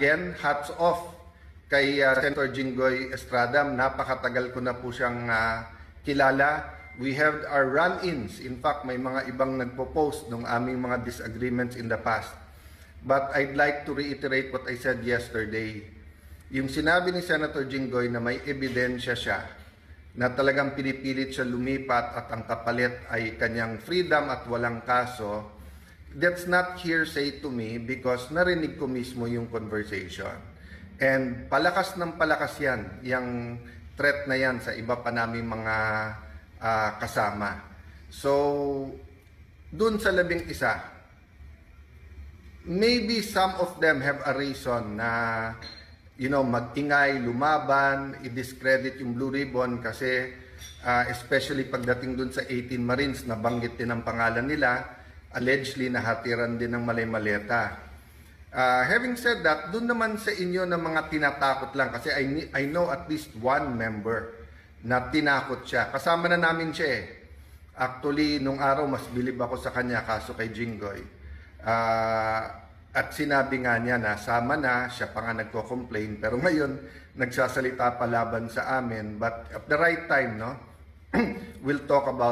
again, hats off kay Senator Jinggoy Estrada. Napakatagal ko na po siyang kilala. We have our run-ins. In fact, may mga ibang nagpo-post ng aming mga disagreements in the past. But I'd like to reiterate what I said yesterday. Yung sinabi ni Senator Jinggoy na may ebidensya siya na talagang pinipilit siya lumipat at ang kapalit ay kanyang freedom at walang kaso, that's not hearsay to me because narinig ko mismo yung conversation. And palakas ng palakas yan, yung threat na yan sa iba pa naming mga kasama. So, dun sa 11, maybe some of them have a reason na mag-ingay, lumaban, i-discredit yung Blue Ribbon kasi especially pagdating dun sa 18 Marines, nabanggit din ang pangalan nila, allegedly nahatiran din ng malay-maleta. Having said that, dun naman sa inyo na mga tinatakot lang kasi I know at least one member na tinakot siya. Kasama na namin siya eh. Actually, nung araw, mas bilib ako sa kanya kaso kay Jinggoy. At sinabi nga niya na sama na, siya pa nga nagko-complain. Pero ngayon, nagsasalita pa laban sa amin. But at the right time, no, we'll talk about